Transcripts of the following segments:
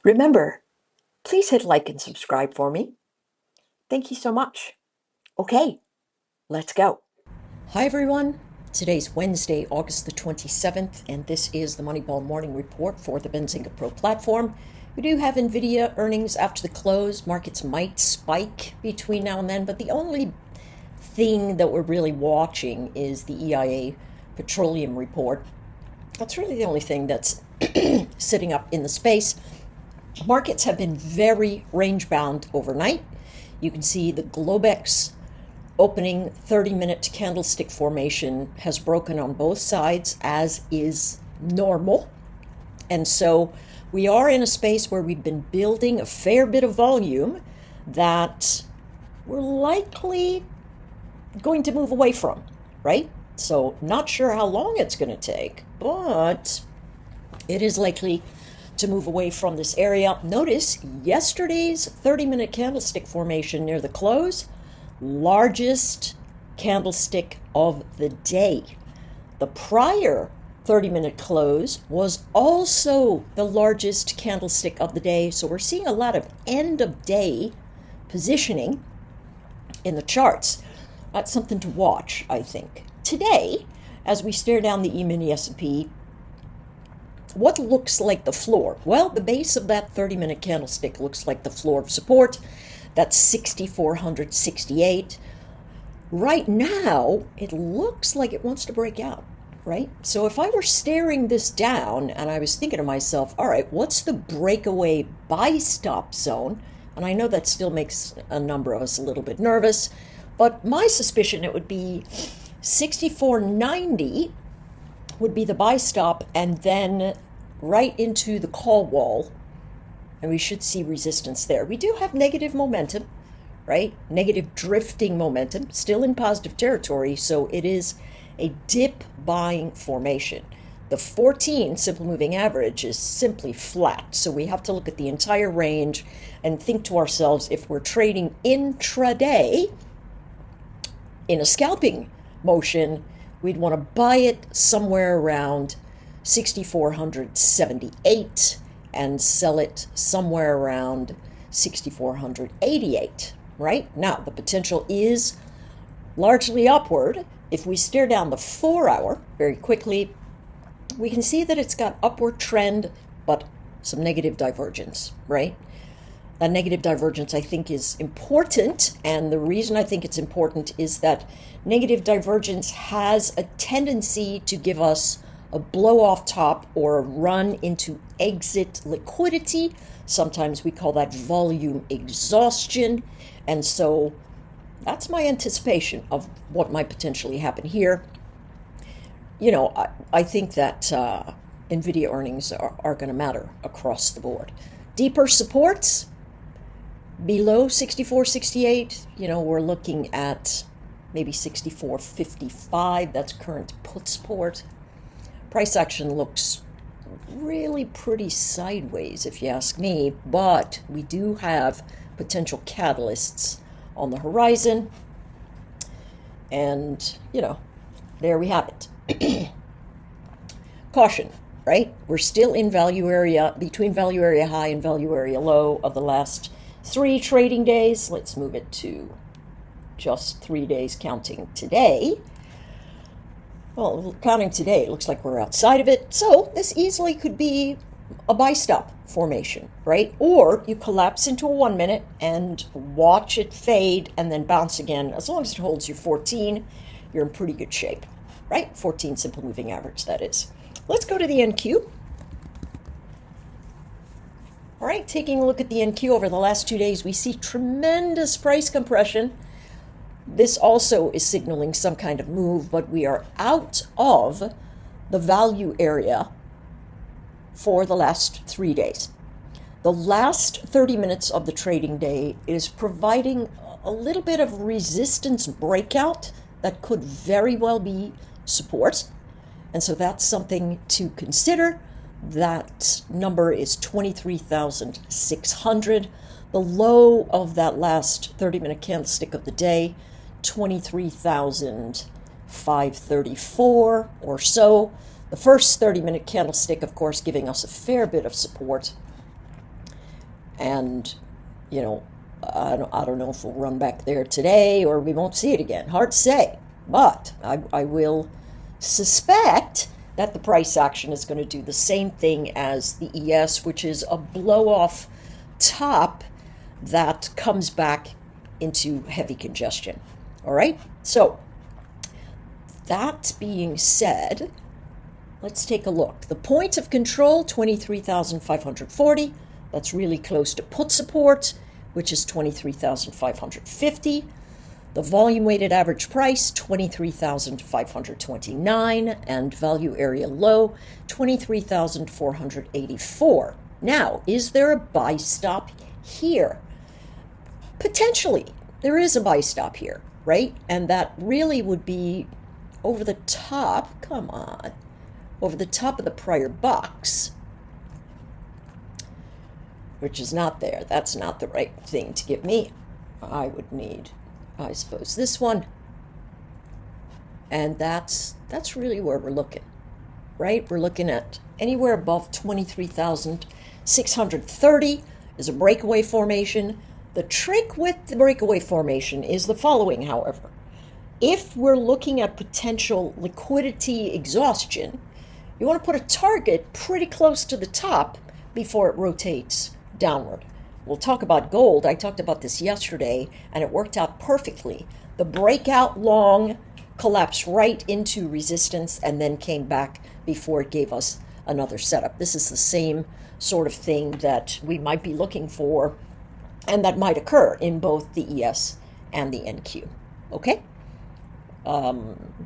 Remember, please hit like and subscribe for me. Thank you so much. Okay, let's go. Hi, everyone. Today's Wednesday, August the 27th, and this is the Moneyball Morning Report for the Benzinga Pro platform. We do have NVIDIA earnings after the close. Markets might spike between now and then, but the only thing that we're really watching is the EIA petroleum report. That's really the only thing that's sitting up in the space. Markets have been very range-bound overnight. You can see the Globex opening 30-minute candlestick formation has broken on both sides, as is normal. And so we are in a space where we've been building a fair bit of volume that we're likely going to move away from, right? So not sure how long it's going to take, but it is likely to move away from this area. Notice yesterday's 30-minute candlestick formation near the close, largest candlestick of the day. The prior 30-minute close was also the largest candlestick of the day. So we're seeing a lot of end of day positioning in the charts. That's something to watch, I think. Today, as we stare down the E-mini S&P, what looks like the floor? Well, the base of that 30-minute candlestick looks like the floor of support. That's 6,468. Right now, it looks like it wants to break out, right? So if I were staring this down and I was thinking to myself, all right, what's the breakaway buy stop zone? And I know that still makes a number of us a little bit nervous, but my suspicion it would be 6,490 would be the buy stop, and then right into the call wall, and we should see resistance there. We do have negative momentum, right? Negative drifting momentum, still in positive territory, so it is a dip buying formation. The 14 simple moving average is simply flat, so we have to look at the entire range and think to ourselves, if we're trading intraday in a scalping motion, we'd want to buy it somewhere around 6,478 and sell it somewhere around 6,488, right? Now, the potential is largely upward. If we stare down the 4-hour very quickly, we can see that it's got upward trend, but some negative divergence, right? That negative divergence, I think, is important, and the reason I think it's important is that negative divergence has a tendency to give us a blow-off top or a run into exit liquidity. Sometimes we call that volume exhaustion, and so that's my anticipation of what might potentially happen here. You know, I think that NVIDIA earnings are going to matter across the board. Deeper supports below 64.68, you know, we're looking at maybe 64.55. That's current put support. Price action looks really pretty sideways, if you ask me, but we do have potential catalysts on the horizon. And, you know, there we have it. Caution, right? We're still in value area, between value area high and value area low of the last 3 trading days. Let's move it to just 3 days counting today. Well, counting today, it looks like we're outside of it. So this easily could be a buy stop formation, right? Or you collapse into a 1 minute and watch it fade and then bounce again. As long as it holds your 14, you're in pretty good shape, right? 14 simple moving average, that is. Let's go to the NQ. All right, taking a look at the NQ over the last 2 days, we see tremendous price compression. This also is signaling some kind of move, but we are out of the value area for the last 3 days. The last 30 minutes of the trading day is providing a little bit of resistance breakout that could very well be support. And so that's something to consider. That number is 23,600. The low of that last 30-minute candlestick of the day, 23,534 or so. The first 30-minute candlestick, of course, giving us a fair bit of support. And, you know, I don't know if we'll run back there today or we won't see it again. Hard to say. But I will suspect that the price action is going to do the same thing as the ES, which is a blow off top that comes back into heavy congestion. All right? So, that being said, let's take a look. The point of control, 23,540. That's really close to put support, which is 23,550. The volume weighted average price, 23,529, and value area low, 23,484. Now, is there a buy stop here? Potentially, there is a buy stop here, right? And that really would be over the top, come on, over the top of the prior box, which is not there. That's not the right thing to give me. I would need, I suppose, this one. And that's really where we're looking, right? We're looking at anywhere above 23,630 is a breakaway formation. The trick with the breakaway formation is the following, however. If we're looking at potential liquidity exhaustion, you want to put a target pretty close to the top before it rotates downward. We'll talk about gold. I talked about this yesterday, and it worked out perfectly. The breakout long collapsed right into resistance and then came back before it gave us another setup. This is the same sort of thing that we might be looking for, and that might occur in both the ES and the NQ. Okay?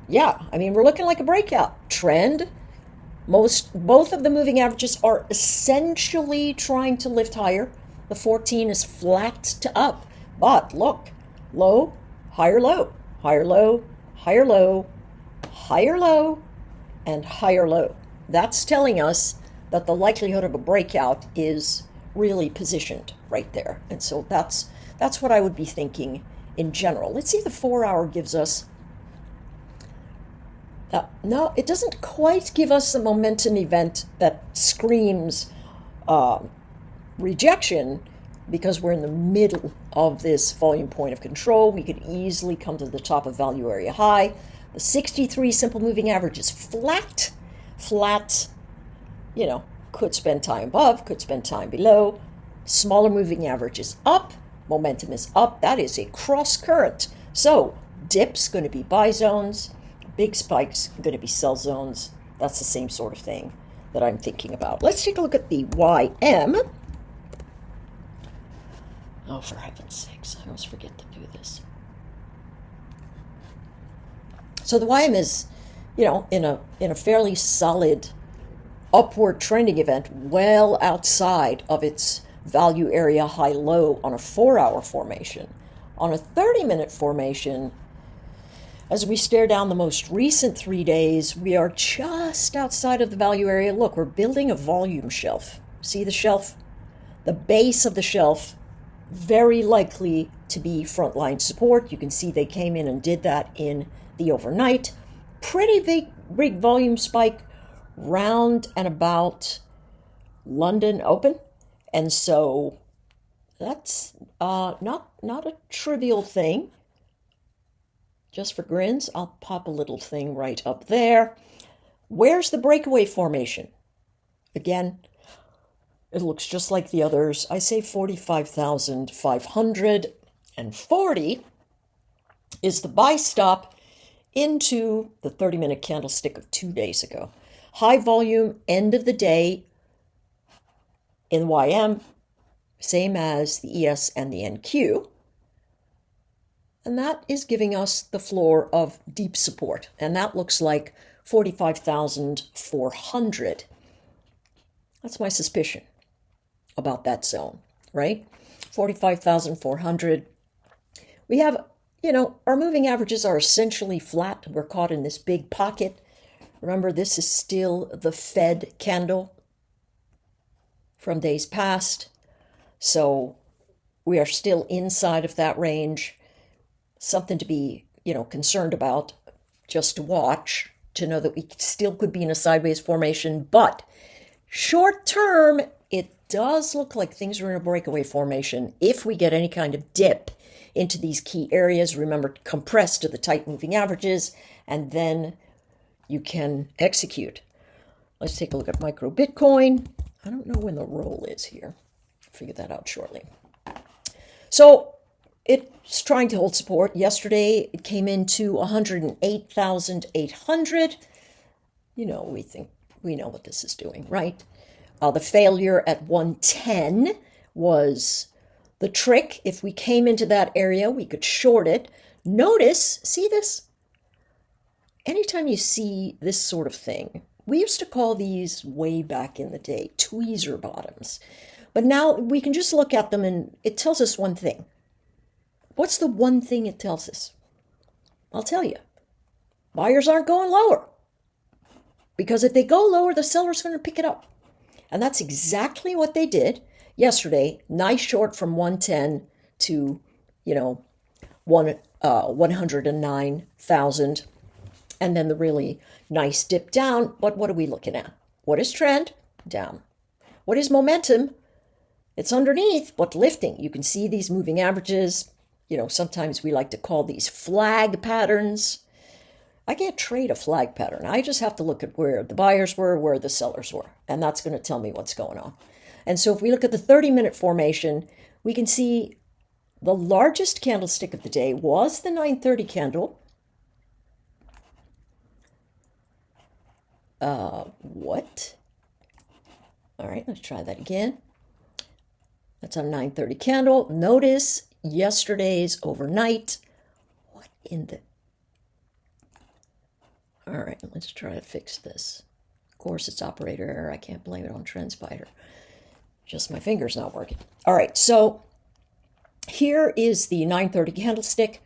Yeah, I mean, we're looking like a breakout trend. Both of the moving averages are essentially trying to lift higher. The 14 is flat to up, but look, low, higher low, higher low, higher low, higher low, and higher low. That's telling us that the likelihood of a breakout is really positioned right there. And so that's what I would be thinking in general. Let's see if the 4-hour gives us. No, it doesn't quite give us a momentum event that screams rejection, because we're in the middle of this volume point of control. We could easily come to the top of value area high. The 63 simple moving average is flat, you know, could spend time above, could spend time below. Smaller moving average is up, momentum is up. That is a cross current. So dips going to be buy zones, big spikes going to be sell zones. That's the same sort of thing that I'm thinking about. Let's take a look at the YM. Oh, for heaven's sakes, I always forget to do this. So the YM is, you know, in a fairly solid upward trending event, well outside of its value area high-low on a 4-hour formation. On a 30-minute formation, as we stare down the most recent 3 days, we are just outside of the value area. Look, we're building a volume shelf. See the shelf? The base of the shelf, very likely to be frontline support. You can see they came in and did that in the overnight. Pretty big volume spike round and about London open. And so that's not a trivial thing. Just for grins, I'll pop a little thing right up there. Where's the breakaway formation? Again, it looks just like the others. I say 45,540 is the buy stop into the 30-minute candlestick of 2 days ago. High volume, end of the day in YM, same as the ES and the NQ. And that is giving us the floor of deep support. And that looks like 45,400. That's my suspicion about that zone, right? 45,400. We have, you know, our moving averages are essentially flat. We're caught in this big pocket. Remember, this is still the Fed candle from days past. So we are still inside of that range. Something to be, you know, concerned about, just to watch, to know that we still could be in a sideways formation. But short term, it does look like things are in a breakaway formation if we get any kind of dip into these key areas. Remember, compress to the tight moving averages, and then you can execute. Let's take a look at micro Bitcoin. I don't know when the roll is here. Figure that out shortly. So it's trying to hold support. Yesterday, it came into 108,800. We know what this is doing, right? The failure at 110 was the trick. If we came into that area, we could short it. Notice, see this? Anytime you see this sort of thing, we used to call these way back in the day tweezer bottoms. But now we can just look at them and it tells us one thing. What's the one thing it tells us? I'll tell you. Buyers aren't going lower. Because if they go lower, the seller's going to pick it up. And that's exactly what they did yesterday. Nice short from 110 to, 109,000. And then the really nice dip down. But what are we looking at? What is trend? Down. What is momentum? It's underneath, but lifting. You can see these moving averages. Sometimes we like to call these flag patterns. I can't trade a flag pattern. I just have to look at where the buyers were, where the sellers were. And that's going to tell me what's going on. And so if we look at the 30-minute formation, we can see the largest candlestick of the day was the 930 candle. What? All right, let's try that again. That's a 930 candle. Notice yesterday's overnight. What in the... All right, let's try to fix this. Of course, it's operator error. I can't blame it on TrendSpider. Just my finger's not working. All right, so here is the 930 candlestick.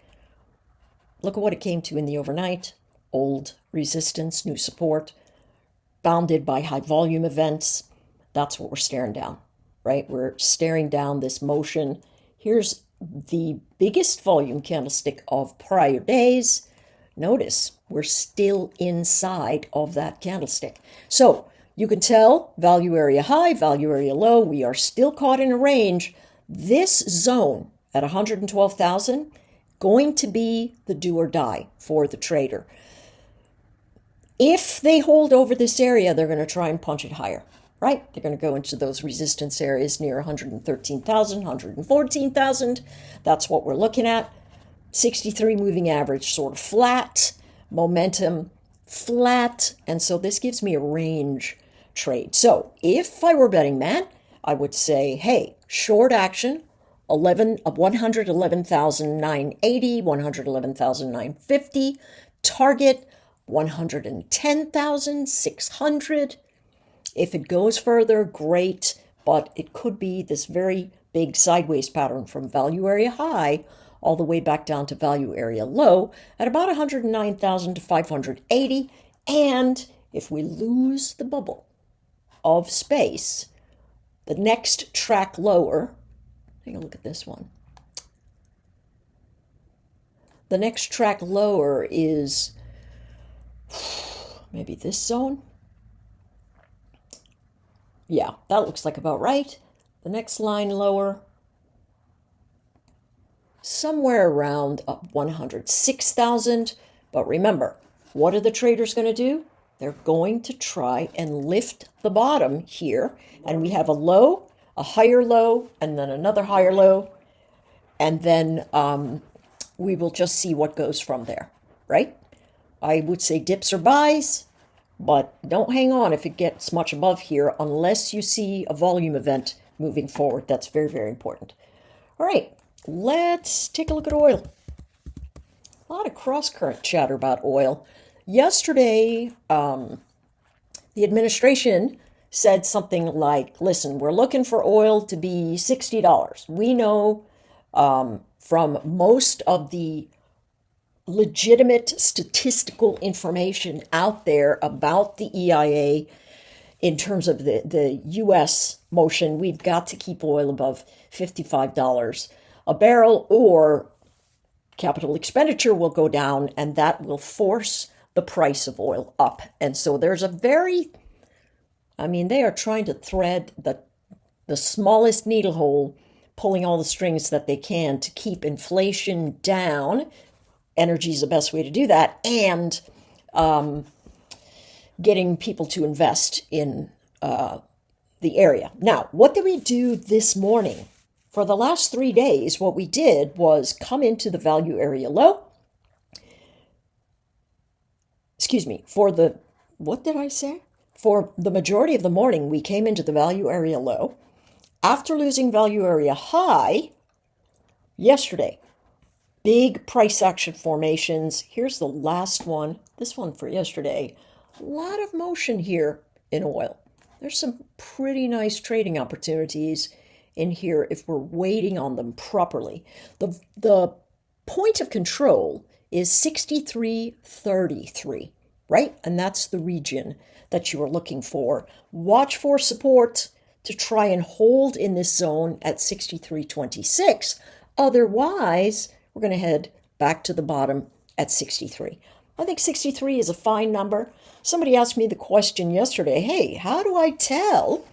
Look at what it came to in the overnight. Old resistance, new support, bounded by high volume events. That's what we're staring down, right? We're staring down this motion. Here's the biggest volume candlestick of prior days. Notice we're still inside of that candlestick. So you can tell value area high, value area low. We are still caught in a range. This zone at 112,000 going to be the do or die for the trader. If they hold over this area, they're going to try and punch it higher, right? They're going to go into those resistance areas near 113,000, 114,000. That's what we're looking at. 63 moving average, sort of flat, momentum flat. And so this gives me a range trade. So if I were betting man, I would say, hey, short action, 111,980, 111,950, target 110,600. If it goes further, great, but it could be this very big sideways pattern from value area high all the way back down to value area low at about 109,000 to 580. And if we lose the bubble of space, the next track lower, take a look at this one. The next track lower is maybe this zone. Yeah, that looks like about right. The next line lower, somewhere around 106,000. But remember, what are the traders going to do? They're going to try and lift the bottom here. And we have a low, a higher low, and then another higher low. And then we will just see what goes from there, right? I would say dips or buys, but don't hang on if it gets much above here unless you see a volume event moving forward. That's very, very important. All right, let's take a look at oil. A lot of cross-current chatter about oil. Yesterday, the administration said something like, listen, we're looking for oil to be $60. We know from most of the legitimate statistical information out there about the EIA in terms of the U.S. motion, we've got to keep oil above $55 a barrel or capital expenditure will go down and that will force the price of oil up. And so there's a they are trying to thread the smallest needle hole, pulling all the strings that they can to keep inflation down. Energy is the best way to do that, and getting people to invest in the area. Now, what did we do this morning? For the last 3 days, what we did was come into the value area low. Excuse me, what did I say? For the majority of the morning, we came into the value area low. After losing value area high yesterday, big price action formations. Here's the last one, this one for yesterday. A lot of motion here in oil. There's some pretty nice trading opportunities in here if we're waiting on them properly. The point of control is 63.33, right? And that's the region that you are looking for. Watch for support to try and hold in this zone at 63.26. Otherwise, we're going to head back to the bottom at 63. I think 63 is a fine number. Somebody asked me the question yesterday, hey, how do I tell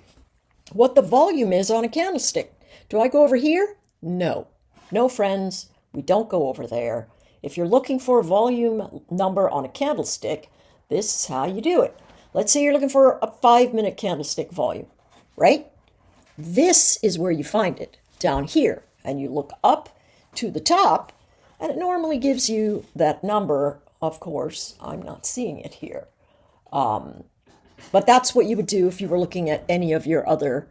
what the volume is on a candlestick? Do I go over here? No. No, friends, we don't go over there. If you're looking for a volume number on a candlestick, this is how you do it. Let's say you're looking for a 5-minute candlestick volume, right? This is where you find it, down here. And you look up to the top, and it normally gives you that number. Of course, I'm not seeing it here. But that's what you would do if you were looking at any of your other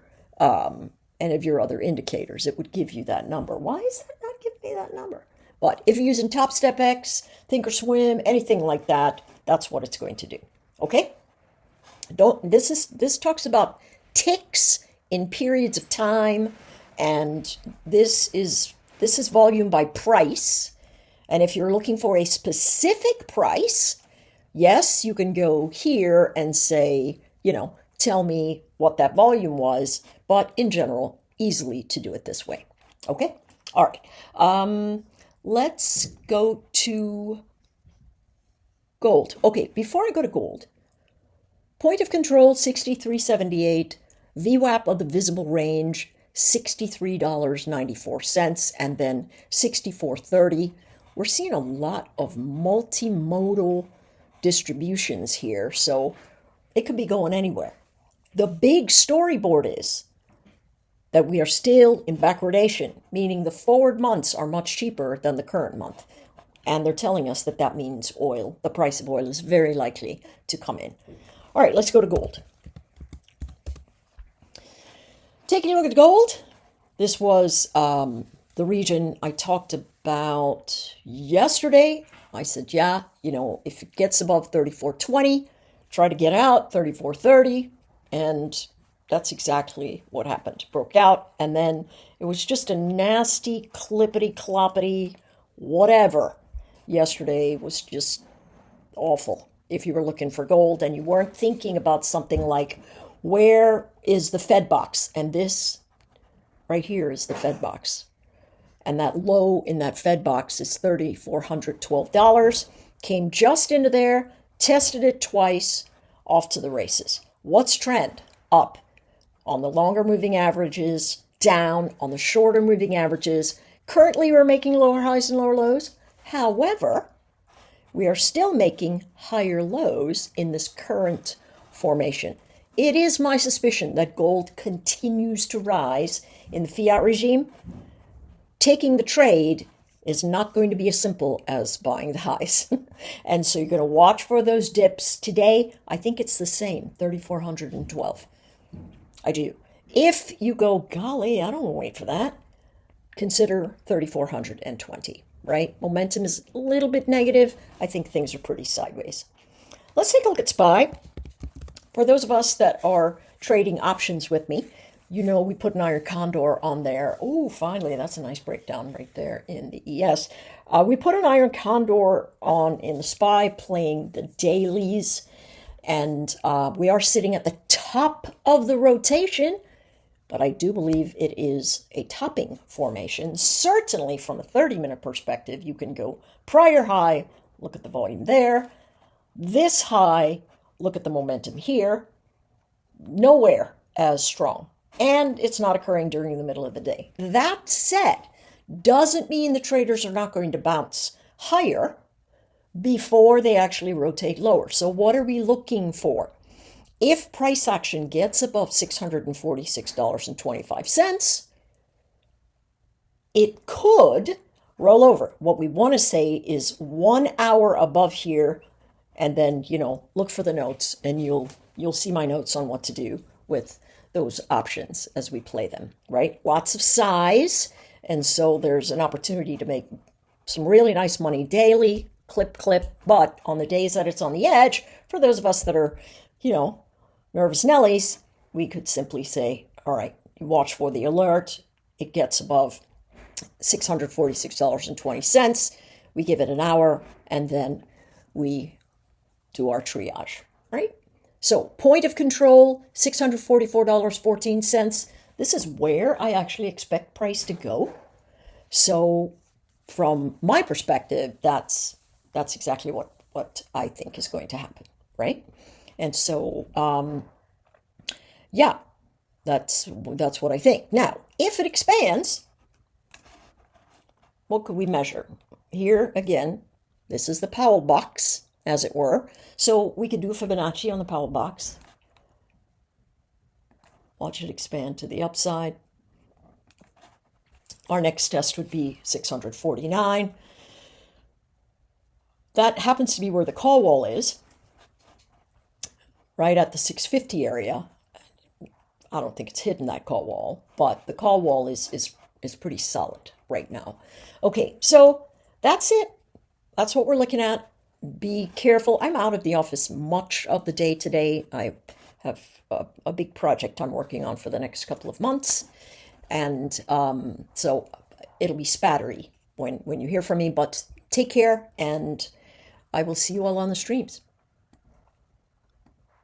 indicators. It would give you that number. Why is that not giving me that number? But if you're using Top Step X, Thinkorswim, anything like that, that's what it's going to do. Okay? This talks about ticks in periods of time, and this is volume by price. And if you're looking for a specific price, yes, you can go here and say, tell me what that volume was, but in general, easily to do it this way. Okay? All right. Let's go to gold. Okay, before I go to gold, point of control, 63.78, VWAP of the visible range, $63.94, and then 64.30. We're seeing a lot of multimodal distributions here, so it could be going anywhere. The big storyboard is that we are still in backwardation, meaning the forward months are much cheaper than the current month. And they're telling us that means oil, the price of oil, is very likely to come in. All right, let's go to gold. Taking a look at gold, this was the region I talked about yesterday. I said, yeah, if it gets above 34.20, try to get out, 34.30, and that's exactly what happened. Broke out, and then it was just a nasty, clippity-cloppity, whatever. Yesterday was just awful. If you were looking for gold and you weren't thinking about something like, where is the Fed box? And this right here is the Fed box. And that low in that Fed box is $3,412. Came just into there, tested it twice, off to the races. What's trend? Up. On the longer moving averages, down on the shorter moving averages. Currently, we're making lower highs and lower lows. However, we are still making higher lows in this current formation. It is my suspicion that gold continues to rise in the fiat regime. Taking the trade is not going to be as simple as buying the highs. And so you're going to watch for those dips. Today, I think it's the same, 3,412. I do. If you go, golly, I don't want to wait for that, consider 3,420, right? Momentum is a little bit negative. I think things are pretty sideways. Let's take a look at SPY. For those of us that are trading options with me, we put an iron condor on there. Oh, finally, that's a nice breakdown right there in the ES. We put an iron condor on in the SPY, playing the dailies, and we are sitting at the top of the rotation, but I do believe it is a topping formation. Certainly from a 30-minute perspective, you can go prior high, look at the volume there, this high, look at the momentum here, nowhere as strong and it's not occurring during the middle of the day. That said, doesn't mean the traders are not going to bounce higher before they actually rotate lower. So what are we looking for? If price action gets above $646.25, it could roll over. What we want to say is 1 hour above here, and then, look for the notes, and you'll see my notes on what to do with those options as we play them, right? Lots of size, and so there's an opportunity to make some really nice money daily, clip, but on the days that it's on the edge, for those of us that are, nervous Nellies, we could simply say, all right, you watch for the alert, it gets above $646.20, we give it an hour, and then we do our triage, right? So point of control, $644.14. This is where I actually expect price to go. So from my perspective, that's exactly what I think is going to happen, right? And so, yeah, that's what I think. Now, if it expands, what could we measure? Here, again, this is the Powell box, as it were. So we could do a Fibonacci on the Powell box. Watch it expand to the upside. Our next test would be 649. That happens to be where the call wall is, right at the 650 area. I don't think it's hidden, that call wall, but the call wall is pretty solid right now. Okay, so that's it. That's what we're looking at. Be careful. I'm out of the office much of the day today. I have a big project I'm working on for the next couple of months. And so it'll be spattery when you hear from me. But take care, and I will see you all on the streams.